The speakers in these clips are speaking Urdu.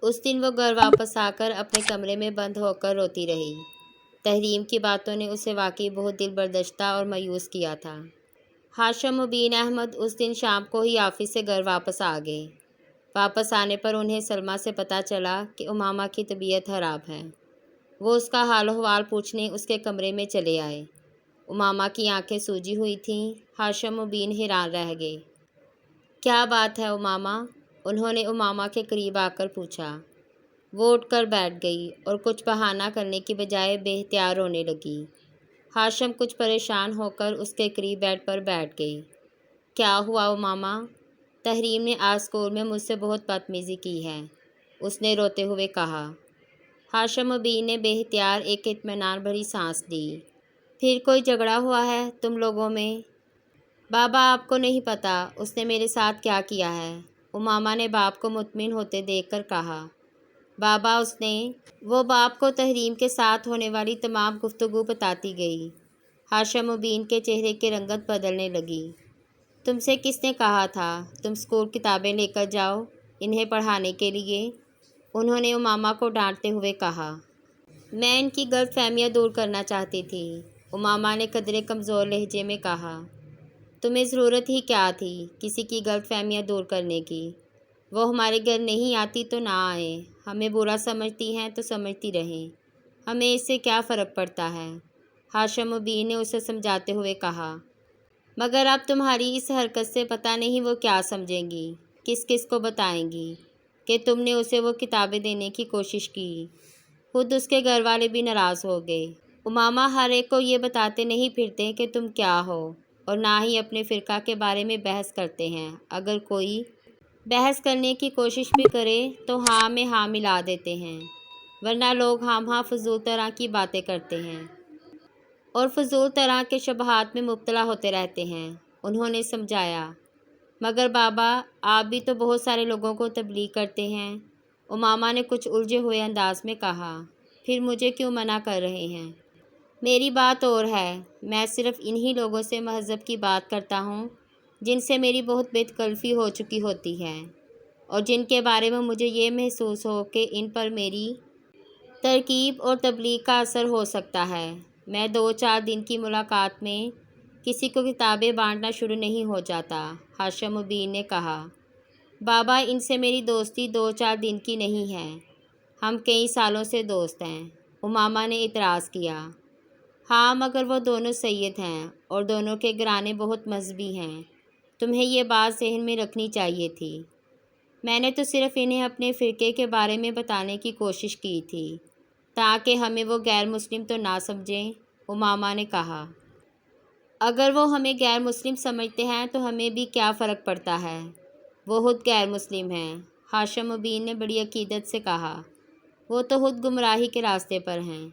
اس دن وہ گھر واپس آ کر اپنے کمرے میں بند ہو کر روتی رہی۔ تحریم کی باتوں نے اسے واقعی بہت دل برداشتہ اور مایوس کیا تھا۔ ہاشم و بین احمد اس دن شام کو ہی آفس سے گھر واپس آ گئے۔ واپس آنے پر انہیں سلمیٰ سے پتہ چلا کہ امامہ کی طبیعت خراب ہے۔ وہ اس کا حال و احوال پوچھنے اس کے کمرے میں چلے آئے۔ امامہ کی آنکھیں سوجی ہوئی تھیں۔ ہاشم و بین حیران رہ گئے۔ کیا بات ہے امامہ؟ انہوں نے امامہ کے قریب آ کر پوچھا۔ وہ اٹھ کر بیٹھ گئی اور کچھ بہانہ کرنے کی بجائے بے اختیار رونے لگی۔ ہاشم کچھ پریشان ہو کر اس کے قریب بیڈ پر بیٹھ گئے۔ کیا ہوا امامہ؟ تحریم نے آج اسکول میں مجھ سے بہت بدتمیزی کی ہے، اس نے روتے ہوئے کہا۔ ہاشم و بین نے بے اختیار ایک اطمینان بھری سانس لی۔ پھر کوئی جھگڑا ہوا ہے تم لوگوں میں؟ بابا آپ کو نہیں پتہ اس نے میرے ساتھ کیا کیا ہے، امامہ نے باپ کو مطمئن ہوتے دیکھ کر کہا۔ بابا وہ باپ کو تحریم کے ساتھ ہونے والی تمام گفتگو بتاتی گئی۔ ہاشم و بین کے چہرے کی رنگت بدلنے لگی۔ تم سے کس نے کہا تھا تم اسکول کتابیں لے کر جاؤ انہیں پڑھانے کے لیے؟ انہوں نے امامہ کو ڈانٹتے ہوئے کہا۔ میں ان کی غلط فہمیاں دور کرنا چاہتی تھی، امامہ نے قدرے کمزور لہجے میں کہا۔ تمہیں ضرورت ہی کیا تھی کسی کی غلط فہمیاں دور کرنے کی؟ وہ ہمارے گھر نہیں آتی تو نہ آئے، ہمیں برا سمجھتی ہیں تو سمجھتی رہیں، ہمیں اس سے کیا فرق پڑتا ہے؟ ہاشم و بین نے اسے سمجھاتے ہوئے کہا۔ مگر اب تمہاری اس حرکت سے پتہ نہیں وہ کیا سمجھیں گی، کس کس کو بتائیں گی کہ تم نے اسے وہ کتابیں دینے کی کوشش کی۔ خود اس کے گھر والے بھی ناراض ہو گئے۔ امامہ ہر ایک کو یہ بتاتے نہیں پھرتے کہ تم کیا ہو، اور نہ ہی اپنے فرقہ کے بارے میں بحث کرتے ہیں۔ اگر کوئی بحث کرنے کی کوشش بھی کرے تو ہاں میں ہاں ملا دیتے ہیں، ورنہ لوگ ہاں فضول طرح کی باتیں کرتے ہیں اور فضول طرح کے شبہات میں مبتلا ہوتے رہتے ہیں، انہوں نے سمجھایا۔ مگر بابا آپ بھی تو بہت سارے لوگوں کو تبلیغ کرتے ہیں، امامہ نے کچھ الجھے ہوئے انداز میں کہا۔ پھر مجھے کیوں منع کر رہے ہیں؟ میری بات اور ہے، میں صرف انہی لوگوں سے مہذب کی بات کرتا ہوں جن سے میری بہت بے تکلفی ہو چکی ہوتی ہے اور جن کے بارے میں مجھے یہ محسوس ہو کہ ان پر میری ترغیب اور تبلیغ کا اثر ہو سکتا ہے۔ میں 2-4 دن کی ملاقات میں کسی کو کتابیں بانٹنا شروع نہیں ہو جاتا، ہاشم و بین نے کہا۔ بابا ان سے میری دوستی 2-4 دن کی نہیں ہے، ہم کئی سالوں سے دوست ہیں، امامہ نے اعتراض کیا۔ ہاں مگر وہ دونوں سید ہیں اور دونوں کے گھرانے بہت مذہبی ہیں، تمہیں یہ بات ذہن میں رکھنی چاہیے تھی۔ میں نے تو صرف انہیں اپنے فرقے کے بارے میں بتانے کی کوشش کی تھی تاکہ ہمیں وہ غیر مسلم تو نہ سمجھیں، امامہ نے کہا۔ اگر وہ ہمیں غیر مسلم سمجھتے ہیں تو ہمیں بھی کیا فرق پڑتا ہے، وہ خود غیر مسلم ہیں، ہاشم و بین نے بڑی عقیدت سے کہا۔ وہ تو خود گمراہی کے راستے پر ہیں۔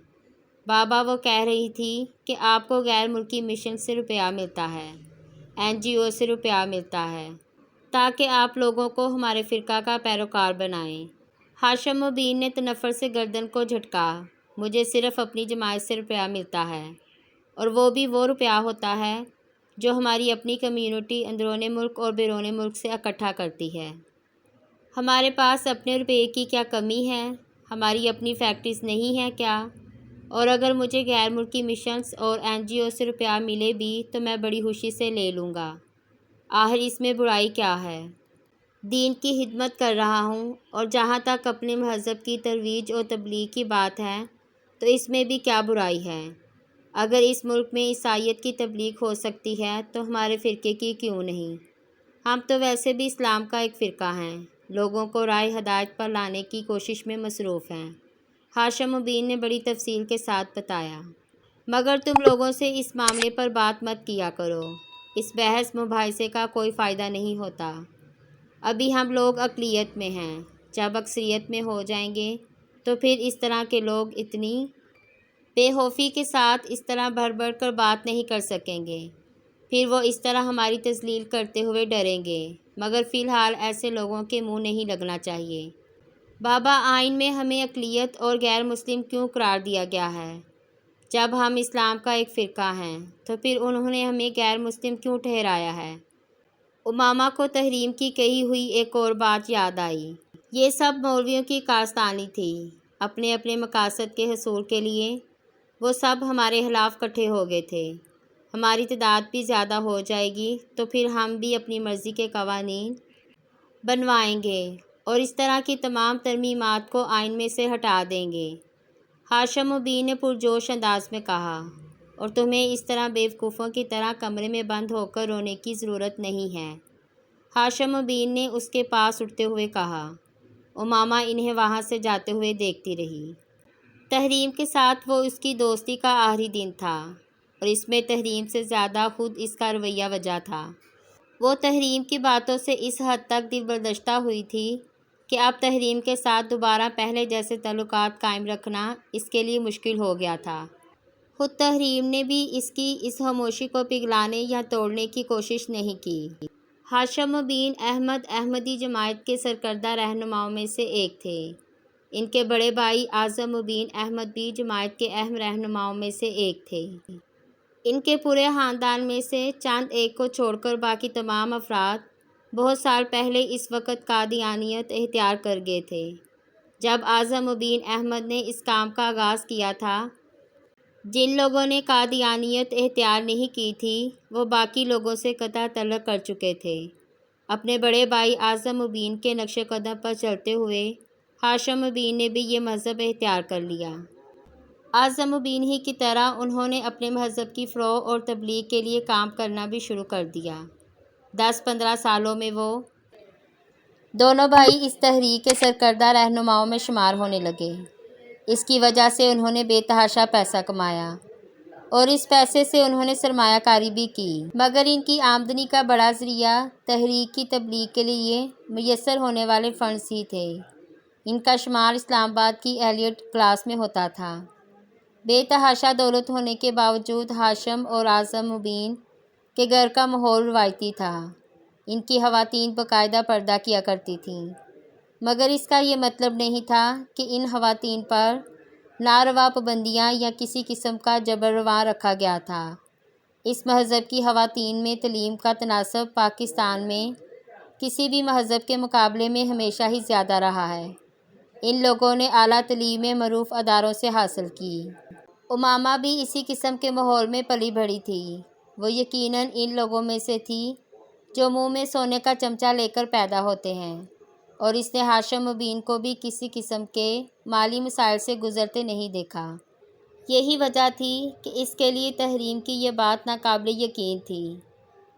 بابا وہ کہہ رہی تھی کہ آپ کو غیر ملکی مشن سے روپیہ ملتا ہے، NGO سے روپیہ ملتا ہے تاکہ آپ لوگوں کو ہمارے فرقہ کا پیروکار بنائیں۔ ہاشم و بین نے تنفر سے گردن کو جھٹکا۔ مجھے صرف اپنی جماعت سے روپیہ ملتا ہے، اور وہ بھی وہ روپیہ ہوتا ہے جو ہماری اپنی کمیونٹی اندرون ملک اور بیرون ملک سے اکٹھا کرتی ہے۔ ہمارے پاس اپنے روپے کی کیا کمی ہے؟ ہماری اپنی فیکٹریز نہیں ہیں کیا؟ اور اگر مجھے غیر ملکی مشنز اور NGO سے روپیہ ملے بھی تو میں بڑی خوشی سے لے لوں گا، آخر اس میں برائی کیا ہے؟ دین کی خدمت کر رہا ہوں، اور جہاں تک اپنے مذہب کی ترویج اور تبلیغ کی بات ہے تو اس میں بھی کیا برائی ہے؟ اگر اس ملک میں عیسائیت کی تبلیغ ہو سکتی ہے تو ہمارے فرقے کی کیوں نہیں؟ ہم تو ویسے بھی اسلام کا ایک فرقہ ہیں، لوگوں کو راہ ہدایت پر لانے کی کوشش میں مصروف ہیں، ہاشم و بین نے بڑی تفصیل کے ساتھ بتایا۔ مگر تم لوگوں سے اس معاملے پر بات مت کیا کرو، اس بحث مباحثے کا کوئی فائدہ نہیں ہوتا۔ ابھی ہم لوگ اقلیت میں ہیں، جب اکثریت میں ہو جائیں گے تو پھر اس طرح کے لوگ اتنی بے خوفی کے ساتھ اس طرح بڑھ بڑھ کر بات نہیں کر سکیں گے، پھر وہ اس طرح ہماری تذلیل کرتے ہوئے ڈریں گے۔ مگر فی الحال ایسے لوگوں کے منہ نہیں لگنا چاہیے۔ بابا آئین میں ہمیں اقلیت اور غیر مسلم کیوں قرار دیا گیا ہے؟ جب ہم اسلام کا ایک فرقہ ہیں تو پھر انہوں نے ہمیں غیر مسلم کیوں ٹھہرایا ہے؟ امامہ کو تحریم کی کہی ہوئی ایک اور بات یاد آئی۔ یہ سب مولویوں کی کارستانی تھی۔ اپنے اپنے مقاصد کے حصول کے لیے وہ سب ہمارے خلاف اکٹھے ہو گئے تھے۔ ہماری تعداد بھی زیادہ ہو جائے گی تو پھر ہم بھی اپنی مرضی کے قوانین بنوائیں گے اور اس طرح کی تمام ترمیمات کو آئین میں سے ہٹا دیں گے۔ ہاشم مبین نے پرجوش انداز میں کہا، اور تمہیں اس طرح بیوقوفوں کی طرح کمرے میں بند ہو کر رونے کی ضرورت نہیں ہے۔ ہاشم مبین نے اس کے پاس اٹھتے ہوئے کہا۔ امامہ انہیں وہاں سے جاتے ہوئے دیکھتی رہی۔ تحریم کے ساتھ وہ اس کی دوستی کا آخری دن تھا اور اس میں تحریم سے زیادہ خود اس کا رویہ وجہ تھا۔ وہ تحریم کی باتوں سے اس حد تک دل برداشتہ ہوئی تھی کہ اب تحریم کے ساتھ دوبارہ پہلے جیسے تعلقات قائم رکھنا اس کے لیے مشکل ہو گیا تھا۔ خود تحریم نے بھی اس کی اس خاموشی کو پگھلانے یا توڑنے کی کوشش نہیں کی۔ ہاشم مبین احمد احمدی جماعت کے سرکردہ رہنماؤں میں سے ایک تھے۔ ان کے بڑے بھائی اعظم مبین احمد بھی جماعت کے اہم رہنماؤں میں سے ایک تھے۔ ان کے پورے خاندان میں سے چند ایک کو چھوڑ کر باقی تمام افراد بہت سال پہلے اس وقت قادیانیت اختیار کر گئے تھے۔ جب اعظم مبین احمد نے اس کام کا آغاز کیا تھا، جن لوگوں نے قادیانیت اختیار نہیں کی تھی وہ باقی لوگوں سے قطع تعلق کر چکے تھے۔ اپنے بڑے بھائی اعظم مبین کے نقش قدم پر چلتے ہوئے ہاشم مبین نے بھی یہ مذہب اختیار کر لیا۔ اعظم مبین ہی کی طرح انہوں نے اپنے مذہب کی فروغ اور تبلیغ کے لیے کام کرنا بھی شروع کر دیا۔ 10-15 سالوں میں وہ دونوں بھائی اس تحریک کے سرکردہ رہنماؤں میں شمار ہونے لگے۔ اس کی وجہ سے انہوں نے بے تحاشا پیسہ کمایا اور اس پیسے سے انہوں نے سرمایہ کاری بھی کی، مگر ان کی آمدنی کا بڑا ذریعہ تحریک کی تبلیغ کے لیے میسر ہونے والے فنڈز ہی تھے۔ ان کا شمار اسلام آباد کی ایلیٹ کلاس میں ہوتا تھا۔ بے تحاشا دولت ہونے کے باوجود ہاشم اور اعظم مبین کے گھر کا ماحول روایتی تھا۔ ان کی خواتین باقاعدہ پردہ کیا کرتی تھیں، مگر اس کا یہ مطلب نہیں تھا کہ ان خواتین پر ناروا پابندیاں یا کسی قسم کا جبر روا رکھا گیا تھا۔ اس مذہب کی خواتین میں تعلیم کا تناسب پاکستان میں کسی بھی مذہب کے مقابلے میں ہمیشہ ہی زیادہ رہا ہے۔ ان لوگوں نے اعلیٰ تعلیمیں معروف اداروں سے حاصل کی۔ امامہ بھی اسی قسم کے ماحول میں پلی بڑھی تھی۔ وہ یقیناً ان لوگوں میں سے تھی جو منہ میں سونے کا چمچہ لے کر پیدا ہوتے ہیں، اور اس نے ہاشم مبین کو بھی کسی قسم کے مالی مسائل سے گزرتے نہیں دیکھا۔ یہی وجہ تھی کہ اس کے لیے تحریم کی یہ بات ناقابل یقین تھی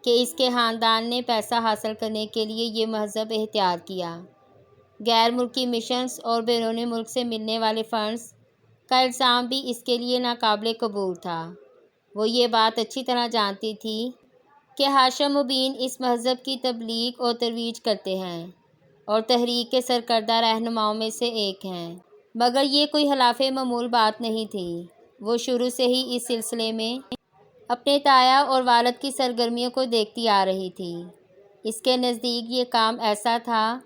کہ اس کے خاندان نے پیسہ حاصل کرنے کے لیے یہ مذہب اختیار کیا۔ غیر ملکی مشنز اور بیرون ملک سے ملنے والے فنڈز کا الزام بھی اس کے لیے ناقابل قبول تھا۔ وہ یہ بات اچھی طرح جانتی تھی کہ ہاشم مبین اس مذہب کی تبلیغ اور ترویج کرتے ہیں اور تحریک کے سرکردہ رہنماؤں میں سے ایک ہیں، مگر یہ کوئی خلاف معمول بات نہیں تھی۔ وہ شروع سے ہی اس سلسلے میں اپنے تایا اور والد کی سرگرمیوں کو دیکھتی آ رہی تھی۔ اس کے نزدیک یہ کام ایسا تھا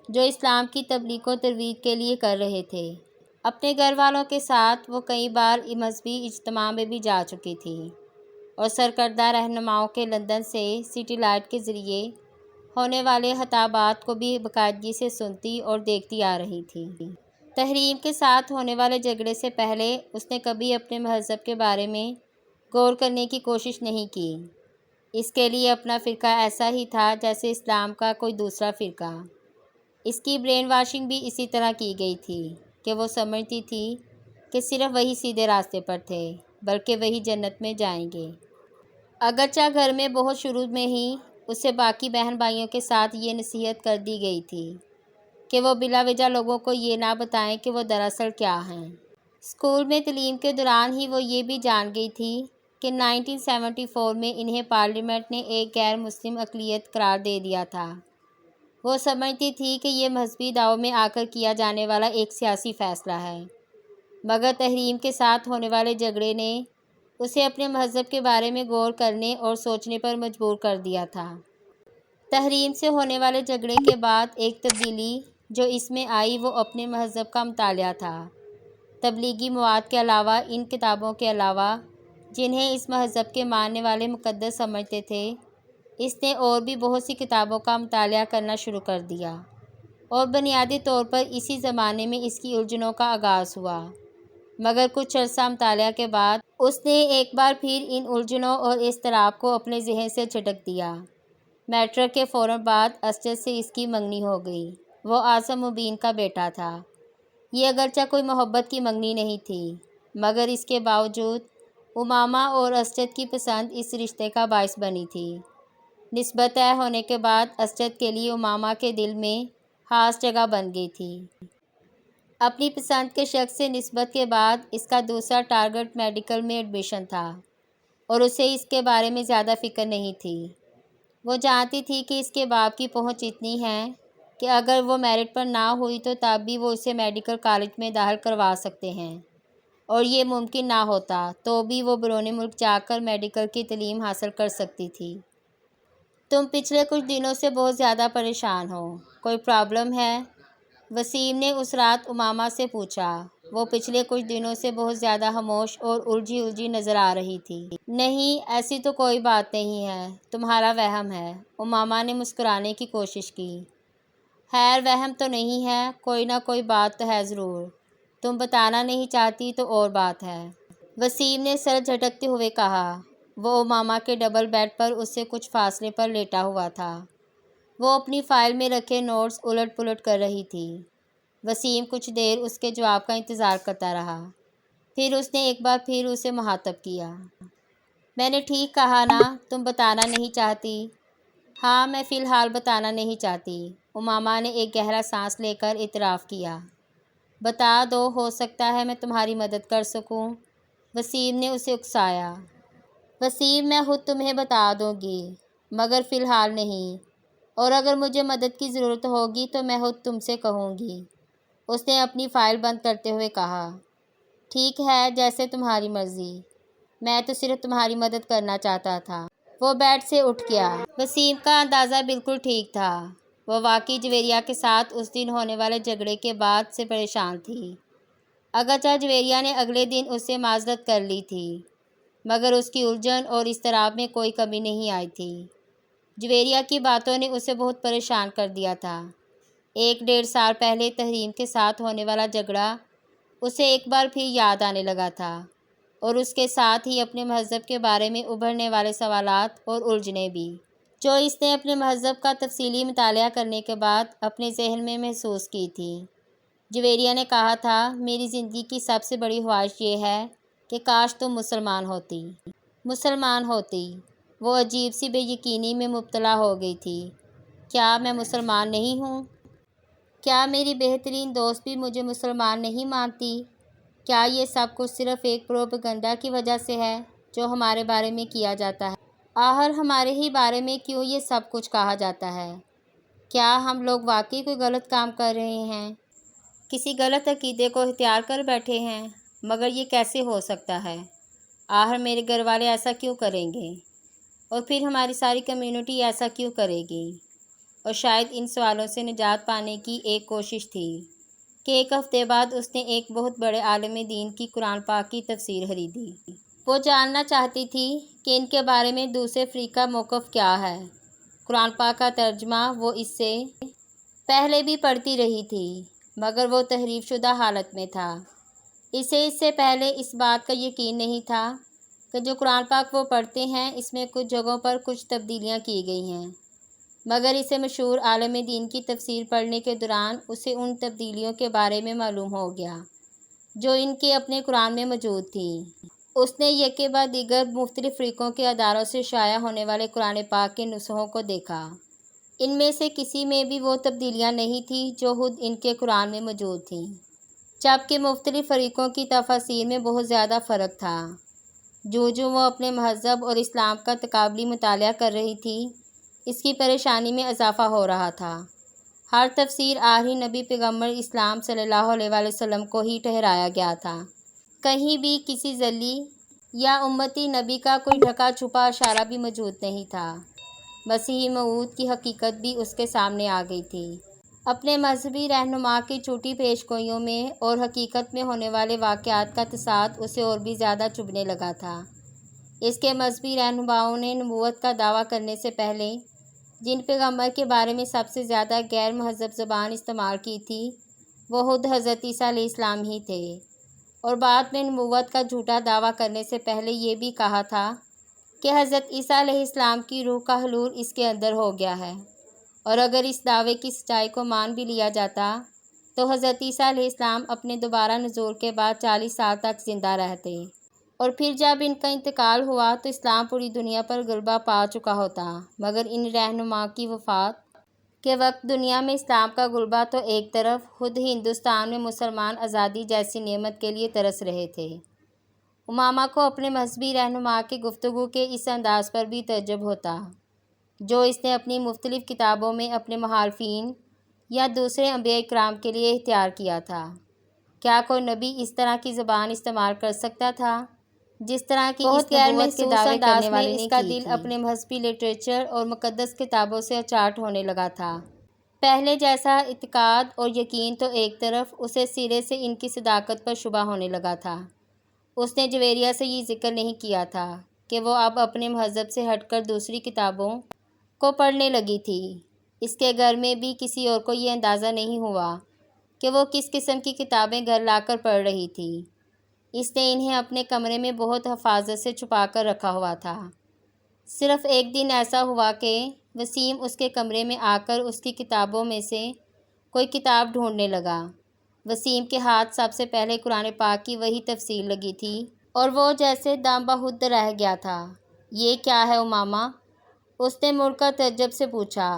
جو اسلام کی تبلیغ و ترویج کے لیے کر رہے تھے۔ اپنے گھر والوں کے ساتھ وہ کئی بار مذہبی اجتماع میں بھی جا چکی تھی اور سرکردہ رہنماؤں کے لندن سے سیٹلائٹ کے ذریعے ہونے والے خطابات کو بھی باقاعدگی سے سنتی اور دیکھتی آ رہی تھی۔ تحریم کے ساتھ ہونے والے جھگڑے سے پہلے اس نے کبھی اپنے مذہب کے بارے میں غور کرنے کی کوشش نہیں کی۔ اس کے لیے اپنا فرقہ ایسا ہی تھا جیسے اسلام کا کوئی دوسرا فرقہ۔ اس کی برین واشنگ بھی اسی طرح کی گئی تھی کہ وہ سمجھتی تھی کہ صرف وہی سیدھے راستے پر تھے، بلکہ وہی جنت میں جائیں گے۔ اگرچہ گھر میں بہت شروع میں ہی اسے باقی بہن بھائیوں کے ساتھ یہ نصیحت کر دی گئی تھی کہ وہ بلا وجہ لوگوں کو یہ نہ بتائیں کہ وہ دراصل کیا ہیں۔ اسکول میں تعلیم کے دوران ہی وہ یہ بھی جان گئی تھی کہ 1974 میں انہیں پارلیمنٹ نے ایک غیر مسلم اقلیت قرار دے دیا تھا۔ وہ سمجھتی تھی کہ یہ مذہبی دعووں میں آ کر کیا جانے والا ایک سیاسی فیصلہ ہے، مگر تحریم کے ساتھ ہونے والے جھگڑے نے اسے اپنے مذہب کے بارے میں غور کرنے اور سوچنے پر مجبور کر دیا تھا۔ تحریم سے ہونے والے جھگڑے کے بعد ایک تبدیلی جو اس میں آئی وہ اپنے مذہب کا مطالعہ تھا۔ تبلیغی مواد کے علاوہ، ان کتابوں کے علاوہ جنہیں اس مذہب کے ماننے والے مقدس سمجھتے تھے، اس نے اور بھی بہت سی کتابوں کا مطالعہ کرنا شروع کر دیا اور بنیادی طور پر اسی زمانے میں اس کی الجھنوں کا آغاز ہوا، مگر کچھ عرصہ مطالعہ کے بعد اس نے ایک بار پھر ان الجھنوں اور اضطراب کو اپنے ذہن سے جھٹک دیا۔ میٹرک کے فوراً بعد اسجد سے اس کی منگنی ہو گئی۔ وہ اعظم مبین کا بیٹا تھا۔ یہ اگرچہ کوئی محبت کی منگنی نہیں تھی، مگر اس کے باوجود امامہ اور اسجد کی پسند اس رشتے کا باعث بنی تھی۔ نسبت طے ہونے کے بعد اسجد کے لیے امامہ کے دل میں خاص جگہ بن گئی تھی۔ اپنی پسند کے شخص سے نسبت کے بعد اس کا دوسرا ٹارگٹ میڈیکل میں ایڈمیشن تھا اور اسے اس کے بارے میں زیادہ فکر نہیں تھی۔ وہ جانتی تھی کہ اس کے باپ کی پہنچ اتنی ہے کہ اگر وہ میرٹ پر نہ ہوئی تو تب بھی وہ اسے میڈیکل کالج میں داخل کروا سکتے ہیں، اور یہ ممکن نہ ہوتا تو بھی وہ بیرون ملک جا کر میڈیکل کی تعلیم حاصل کر سکتی تھی۔ تم پچھلے کچھ دنوں سے بہت زیادہ پریشان ہو، کوئی پرابلم ہے؟ وسیم نے اس رات امامہ سے پوچھا۔ وہ پچھلے کچھ دنوں سے بہت زیادہ خاموش اور الجھی نظر آ رہی تھی۔ نہیں، ایسی تو کوئی بات نہیں ہے، تمہارا وہم ہے۔ امامہ نے مسکرانے کی کوشش کی۔ خیر، وہم تو نہیں ہے، کوئی نہ کوئی بات تو ہے ضرور، تم بتانا نہیں چاہتی تو اور بات ہے، وسیم نے سر جھٹکتے ہوئے کہا۔ وہ امامہ کے ڈبل بیڈ پر اس سے کچھ فاصلے پر لیٹا ہوا تھا۔ وہ اپنی فائل میں رکھے نوٹس الٹ پلٹ کر رہی تھی۔ وسیم کچھ دیر اس کے جواب کا انتظار کرتا رہا، پھر اس نے ایک بار پھر اسے مخاطب کیا۔ میں نے ٹھیک کہا نا، تم بتانا نہیں چاہتی؟ ہاں، میں فی الحال بتانا نہیں چاہتی، امامہ نے ایک گہرا سانس لے کر اعتراف کیا۔ بتا دو، ہو سکتا ہے میں تمہاری مدد کر سکوں، وسیم نے اسے اکسایا۔ وسیم، میں خود تمہیں بتا دوں گی، مگر فی الحال نہیں، اور اگر مجھے مدد کی ضرورت ہوگی تو میں خود تم سے کہوں گی، اس نے اپنی فائل بند کرتے ہوئے کہا۔ ٹھیک ہے، جیسے تمہاری مرضی، میں تو صرف تمہاری مدد کرنا چاہتا تھا۔ وہ بیڈ سے اٹھ گیا۔ وسیم کا اندازہ بالکل ٹھیک تھا، وہ واقعی جویریہ کے ساتھ اس دن ہونے والے جھگڑے کے بعد سے پریشان تھی۔ اگرچہ جویریہ نے اگلے دن اس سے معذرت کر لی تھی، مگر اس کی الجھن اور اضطراب میں کوئی کمی نہیں آئی تھی۔ جویریہ کی باتوں نے اسے بہت پریشان کر دیا تھا۔ 1-1.5 سال پہلے تحریم کے ساتھ ہونے والا جھگڑا اسے ایک بار پھر یاد آنے لگا تھا، اور اس کے ساتھ ہی اپنے مہذب کے بارے میں ابھرنے والے سوالات اور الجھنیں بھی، جو اس نے اپنے مہذب کا تفصیلی مطالعہ کرنے کے بعد اپنے ذہن میں محسوس کی تھی۔ جویریہ نے کہا تھا، میری زندگی کی سب سے بڑی خواہش یہ ہے کہ کاش تم مسلمان ہوتی۔ مسلمان ہوتی؟ وہ عجیب سی بے یقینی میں مبتلا ہو گئی تھی۔ کیا میں مسلمان نہیں ہوں؟ کیا میری بہترین دوست بھی مجھے مسلمان نہیں مانتی؟ کیا یہ سب کچھ صرف ایک پروپیگنڈا کی وجہ سے ہے جو ہمارے بارے میں کیا جاتا ہے؟ آخر ہمارے ہی بارے میں کیوں یہ سب کچھ کہا جاتا ہے؟ کیا ہم لوگ واقعی کوئی غلط کام کر رہے ہیں، کسی غلط عقیدے کو اختیار کر بیٹھے ہیں؟ مگر یہ کیسے ہو سکتا ہے؟ آخر میرے گھر والے ایسا کیوں کریں گے، اور پھر ہماری ساری کمیونٹی ایسا کیوں کرے گی؟ اور شاید ان سوالوں سے نجات پانے کی ایک کوشش تھی کہ ایک ہفتے بعد اس نے ایک بہت بڑے عالم دین کی قرآن پاک کی تفسیر خریدی۔ وہ جاننا چاہتی تھی کہ ان کے بارے میں دوسرے فریق کا موقف کیا ہے۔ قرآن پاک کا ترجمہ وہ اس سے پہلے بھی پڑھتی رہی تھی، مگر وہ تحریف شدہ حالت میں تھا۔ اسے اس سے پہلے اس بات کا یقین نہیں تھا کہ جو قرآن پاک وہ پڑھتے ہیں اس میں کچھ جگہوں پر کچھ تبدیلیاں کی گئی ہیں، مگر اسے مشہور عالم دین کی تفسیر پڑھنے کے دوران اسے ان تبدیلیوں کے بارے میں معلوم ہو گیا جو ان کے اپنے قرآن میں موجود تھیں۔ اس نے یکے بعد دیگر مختلف فریقوں کے اداروں سے شائع ہونے والے قرآن پاک کے نسخوں کو دیکھا۔ ان میں سے کسی میں بھی وہ تبدیلیاں نہیں تھیں جو خود ان کے قرآن میں موجود تھیں، جبکہ مختلف فریقوں کی تفاسیر میں بہت زیادہ فرق تھا۔ جو وہ اپنے مہذب اور اسلام کا تقابلی مطالعہ کر رہی تھی، اس کی پریشانی میں اضافہ ہو رہا تھا۔ ہر تفسیر آخری نبی پیغمبر اسلام صلی اللہ علیہ وآلہ وسلم کو ہی ٹھہرایا گیا تھا۔ کہیں بھی کسی ذیلی یا امتی نبی کا کوئی ڈھکا چھپا اشارہ بھی موجود نہیں تھا۔ مسیح موعود کی حقیقت بھی اس کے سامنے آ گئی تھی۔ اپنے مذہبی رہنما کی جھوٹی پیش گوئیوں میں اور حقیقت میں ہونے والے واقعات کا تصاد اسے اور بھی زیادہ چبھنے لگا تھا۔ اس کے مذہبی رہنماؤں نے نبوت کا دعویٰ کرنے سے پہلے جن پیغمبر کے بارے میں سب سے زیادہ غیر مہذب زبان استعمال کی تھی وہ خود حضرت عیسیٰ علیہ السلام ہی تھے، اور بعد میں نبوت کا جھوٹا دعویٰ کرنے سے پہلے یہ بھی کہا تھا کہ حضرت عیسیٰ علیہ السلام کی روح کا حلول اس کے اندر ہو گیا ہے، اور اگر اس دعوے کی سچائی کو مان بھی لیا جاتا تو حضرت عیسیٰ علیہ السلام اپنے دوبارہ نزول کے بعد 40 سال تک زندہ رہتے، اور پھر جب ان کا انتقال ہوا تو اسلام پوری دنیا پر غلبہ پا چکا ہوتا، مگر ان رہنما کی وفات کے وقت دنیا میں اسلام کا غلبہ تو ایک طرف، خود ہندوستان میں مسلمان آزادی جیسی نعمت کے لیے ترس رہے تھے۔ امامہ کو اپنے مذہبی رہنما کی گفتگو کے اس انداز پر بھی تعجب ہوتا جو اس نے اپنی مختلف کتابوں میں اپنے مخالفین یا دوسرے انبیاء کرام کے لیے اختیار کیا تھا۔ کیا کوئی نبی اس طرح کی زبان استعمال کر سکتا تھا جس طرح کی بہت غیر محسوس دعوے کرنے والے نے اس کا کی دل تھی۔ اپنے مذہبی لٹریچر اور مقدس کتابوں سے اچاٹ ہونے لگا تھا۔ پہلے جیسا اعتقاد اور یقین تو ایک طرف، اسے سرے سے ان کی صداقت پر شبہ ہونے لگا تھا۔ اس نے جویریہ سے یہ ذکر نہیں کیا تھا کہ وہ اب اپنے مذہب سے ہٹ کر دوسری کتابوں کو پڑھنے لگی تھی۔ اس کے گھر میں بھی کسی اور کو یہ اندازہ نہیں ہوا کہ وہ کس قسم کی کتابیں گھر لا کر پڑھ رہی تھی۔ اس نے انہیں اپنے کمرے میں بہت حفاظت سے چھپا کر رکھا ہوا تھا۔ صرف ایک دن ایسا ہوا کہ وسیم اس کے کمرے میں آ کر اس کی کتابوں میں سے کوئی کتاب ڈھونڈنے لگا۔ وسیم کے ہاتھ سب سے پہلے قرآن پاک کی وہی تفسیر لگی تھی اور وہ جیسے دم بہد رہ گیا تھا۔ یہ کیا ہے امامہ؟ اس نے مڑ کر تعجب سے پوچھا۔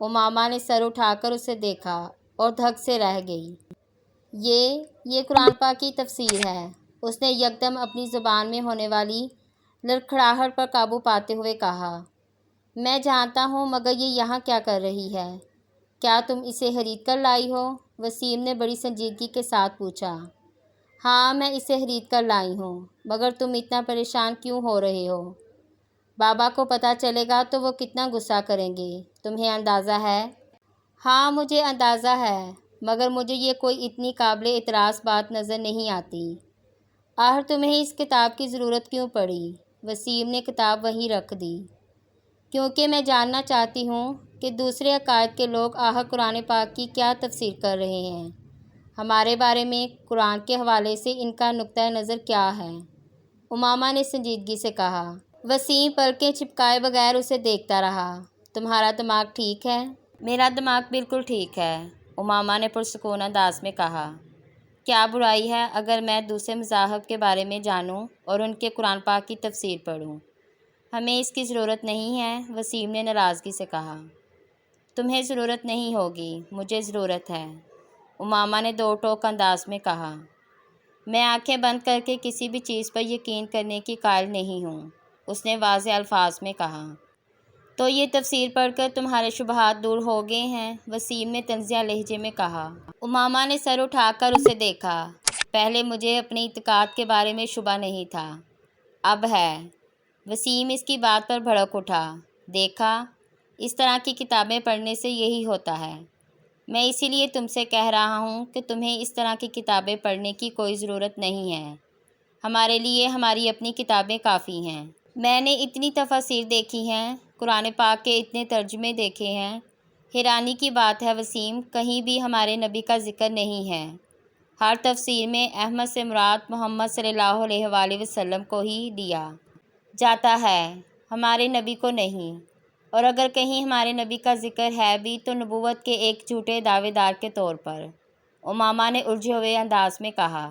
امامہ نے سر اٹھا کر اسے دیکھا اور دھک سے رہ گئی۔ یہ قرآن پاک کی تفسیر ہے، اس نے یکدم اپنی زبان میں ہونے والی لڑکھڑاہٹ پر قابو پاتے ہوئے کہا۔ میں جانتا ہوں، مگر یہ یہاں کیا کر رہی ہے؟ کیا تم اسے خرید کر لائی ہو؟ وسیم نے بڑی سنجیدگی کے ساتھ پوچھا۔ ہاں، میں اسے خرید کر لائی ہوں، مگر تم اتنا پریشان کیوں ہو رہے ہو؟ بابا کو پتہ چلے گا تو وہ کتنا غصہ کریں گے، تمہیں اندازہ ہے؟ ہاں، مجھے اندازہ ہے، مگر مجھے یہ کوئی اتنی قابل اعتراض بات نظر نہیں آتی۔ آخر تمہیں اس کتاب کی ضرورت کیوں پڑی؟ وسیم نے کتاب وہیں رکھ دی۔ کیونکہ میں جاننا چاہتی ہوں کہ دوسرے عقائد کے لوگ آخر قرآن پاک کی کیا تفسیر کر رہے ہیں، ہمارے بارے میں قرآن کے حوالے سے ان کا نقطہ نظر کیا ہے؟ امامہ نے سنجیدگی سے کہا۔ وسیم پلکیں چپکائے بغیر اسے دیکھتا رہا۔ تمہارا دماغ ٹھیک ہے؟ میرا دماغ بالکل ٹھیک ہے، امامہ نے پرسکون انداز میں کہا۔ کیا برائی ہے اگر میں دوسرے مذاہب کے بارے میں جانوں اور ان کے قرآن پاک کی تفسیر پڑھوں؟ ہمیں اس کی ضرورت نہیں ہے، وسیم نے ناراضگی سے کہا۔ تمہیں ضرورت نہیں ہوگی، مجھے ضرورت ہے، امامہ نے دو ٹوک انداز میں کہا۔ میں آنکھیں بند کر کے کسی بھی چیز پر یقین کرنے کی قائل نہیں ہوں، اس نے واضح الفاظ میں کہا۔ تو یہ تفسیر پڑھ کر تمہارے شبہات دور ہو گئے ہیں، وسیم نے طنزیہ لہجے میں کہا۔ امامہ نے سر اٹھا کر اسے دیکھا۔ پہلے مجھے اپنے اعتقاد کے بارے میں شبہ نہیں تھا، اب ہے۔ وسیم اس کی بات پر بھڑک اٹھا۔ دیکھا، اس طرح کی کتابیں پڑھنے سے یہی ہوتا ہے۔ میں اسی لیے تم سے کہہ رہا ہوں کہ تمہیں اس طرح کی کتابیں پڑھنے کی کوئی ضرورت نہیں ہے، ہمارے لیے ہماری اپنی کتابیں کافی ہیں۔ میں نے اتنی تفاسیر دیکھی ہیں، قرآن پاک کے اتنے ترجمے دیکھے ہیں۔ حیرانی کی بات ہے وسیم، کہیں بھی ہمارے نبی کا ذکر نہیں ہے۔ ہر تفسیر میں احمد سے مراد محمد صلی اللہ علیہ وآلہ وسلم کو ہی لیا جاتا ہے، ہمارے نبی کو نہیں، اور اگر کہیں ہمارے نبی کا ذکر ہے بھی تو نبوت کے ایک جھوٹے دعوے دار کے طور پر، امامہ نے الجھے ہوئے انداز میں کہا۔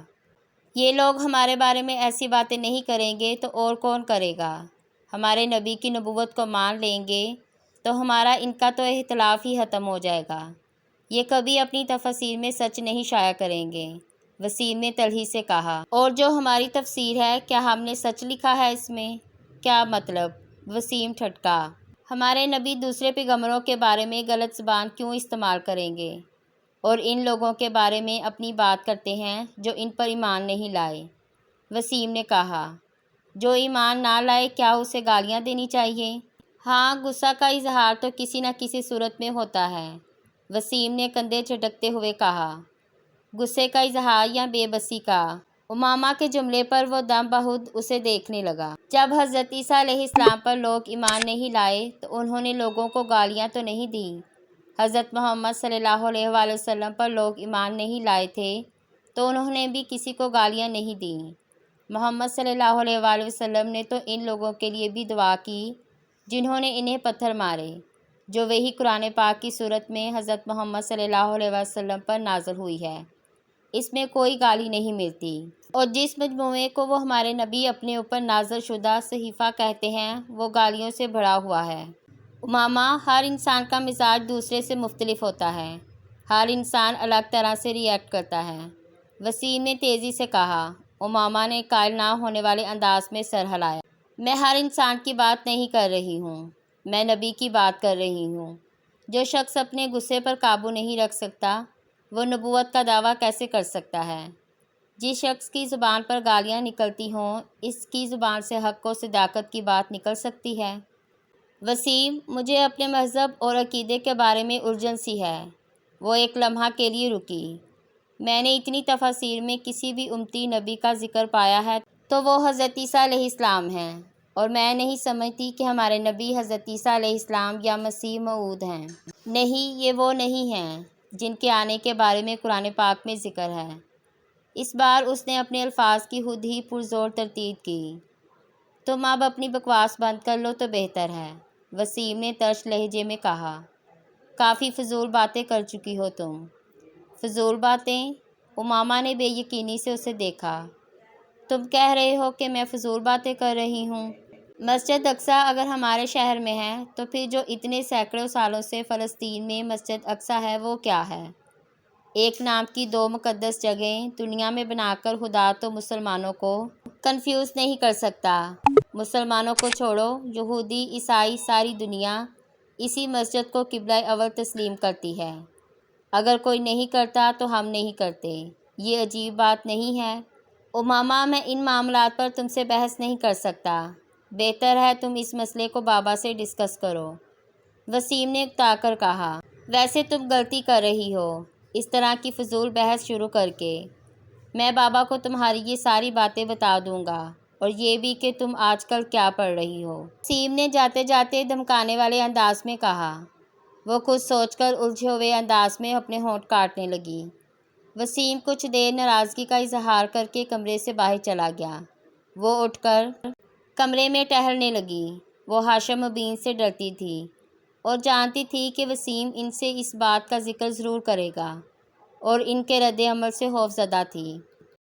یہ لوگ ہمارے بارے میں ایسی باتیں نہیں کریں گے تو اور کون کرے گا؟ ہمارے نبی کی نبوت کو مان لیں گے تو ہمارا ان کا تو اختلاف ہی ختم ہو جائے گا، یہ کبھی اپنی تفسیر میں سچ نہیں شائع کریں گے، وسیم نے تلخی سے کہا۔ اور جو ہماری تفسیر ہے، کیا ہم نے سچ لکھا ہے اس میں؟ کیا مطلب؟ وسیم ٹھٹکا۔ ہمارے نبی دوسرے پیغمبروں کے بارے میں غلط زبان کیوں استعمال کریں گے، اور ان لوگوں کے بارے میں اپنی بات کرتے ہیں جو ان پر ایمان نہیں لائے، وسیم نے کہا۔ جو ایمان نہ لائے، کیا اسے گالیاں دینی چاہیے؟ ہاں، غصہ کا اظہار تو کسی نہ کسی صورت میں ہوتا ہے، وسیم نے کندھے جھٹکتے ہوئے کہا۔ غصے کا اظہار یا بے بسی کا؟ امامہ کے جملے پر وہ دم بخود اسے دیکھنے لگا۔ جب حضرت عیسیٰ علیہ السلام پر لوگ ایمان نہیں لائے تو انہوں نے لوگوں کو گالیاں تو نہیں دیں۔ حضرت محمد صلی اللہ علیہ وآلہ وسلم پر لوگ ایمان نہیں لائے تھے تو انہوں نے بھی کسی کو گالیاں نہیں دیں۔ محمد صلی اللہ علیہ وآلہ وسلم نے تو ان لوگوں کے لیے بھی دعا کی جنہوں نے انہیں پتھر مارے، جو وہی قرآن پاک کی صورت میں حضرت محمد صلی اللہ علیہ وسلم پر نازل ہوئی ہے۔ اس میں کوئی گالی نہیں ملتی، اور جس مجموعے کو وہ ہمارے نبی اپنے اوپر نازل شدہ صحیفہ کہتے ہیں وہ گالیوں سے بھرا ہوا ہے۔ امامہ، ہر انسان کا مزاج دوسرے سے مختلف ہوتا ہے، ہر انسان الگ طرح سے ری ایکٹ کرتا ہے، وسیم نے تیزی سے کہا۔ امامہ نے قائل نہ ہونے والے انداز میں سر ہلایا۔ میں ہر انسان کی بات نہیں کر رہی ہوں، میں نبی کی بات کر رہی ہوں۔ جو شخص اپنے غصے پر قابو نہیں رکھ سکتا وہ نبوت کا دعویٰ کیسے کر سکتا ہے؟ جس شخص کی زبان پر گالیاں نکلتی ہوں اس کی زبان سے حق و صداقت کی بات نکل سکتی ہے؟ وسیم، مجھے اپنے مذہب اور عقیدے کے بارے میں الجھن سی ہے۔ وہ ایک لمحہ کے لیے رکی۔ میں نے اتنی تفاسیر میں کسی بھی امتی نبی کا ذکر پایا ہے تو وہ حضرت عیسیٰ علیہ السلام ہیں، اور میں نہیں سمجھتی کہ ہمارے نبی حضرت عیسیٰ علیہ السلام یا مسیح موعود ہیں۔ نہیں، یہ وہ نہیں ہیں جن کے آنے کے بارے میں قرآن پاک میں ذکر ہے۔ اس بار اس نے اپنے الفاظ کی خود ہی پرزور تردید کی۔ تم اب اپنی بکواس بند کر لو تو بہتر ہے، وسیم نے ترش لہجے میں کہا۔ کافی فضول باتیں کر چکی ہو تم۔ فضول باتیں؟ امامہ نے بے یقینی سے اسے دیکھا۔ تم کہہ رہے ہو کہ میں فضول باتیں کر رہی ہوں؟ مسجد اقصیٰ اگر ہمارے شہر میں ہے تو پھر جو اتنے سینکڑوں سالوں سے فلسطین میں مسجد اقصیٰ ہے وہ کیا ہے؟ ایک نام کی دو مقدس جگہیں دنیا میں بنا کر خدا تو مسلمانوں کو کنفیوز نہیں کر سکتا۔ مسلمانوں کو چھوڑو، یہودی، عیسائی، ساری دنیا اسی مسجد کو قبلہ اول تسلیم کرتی ہے۔ اگر کوئی نہیں کرتا تو ہم نہیں کرتے، یہ عجیب بات نہیں ہے؟ امامہ، میں ان معاملات پر تم سے بحث نہیں کر سکتا، بہتر ہے تم اس مسئلے کو بابا سے ڈسکس کرو، وسیم نے اکتا کر کہا۔ ویسے تم غلطی کر رہی ہو اس طرح کی فضول بحث شروع کر کے۔ میں بابا کو تمہاری یہ ساری باتیں بتا دوں گا، اور یہ بھی کہ تم آج کل کیا پڑھ رہی ہو، وسیم نے جاتے جاتے دھمکانے والے انداز میں کہا۔ وہ کچھ سوچ کر الجھے ہوئے انداز میں اپنے ہونٹ کاٹنے لگی۔ وسیم کچھ دیر ناراضگی کا اظہار کر کے کمرے سے باہر چلا گیا۔ وہ اٹھ کر کمرے میں ٹہلنے لگی۔ وہ ہاشم مبین سے ڈرتی تھی اور جانتی تھی کہ وسیم ان سے اس بات کا ذکر ضرور کرے گا، اور ان کے رد عمل سے خوفزدہ تھی۔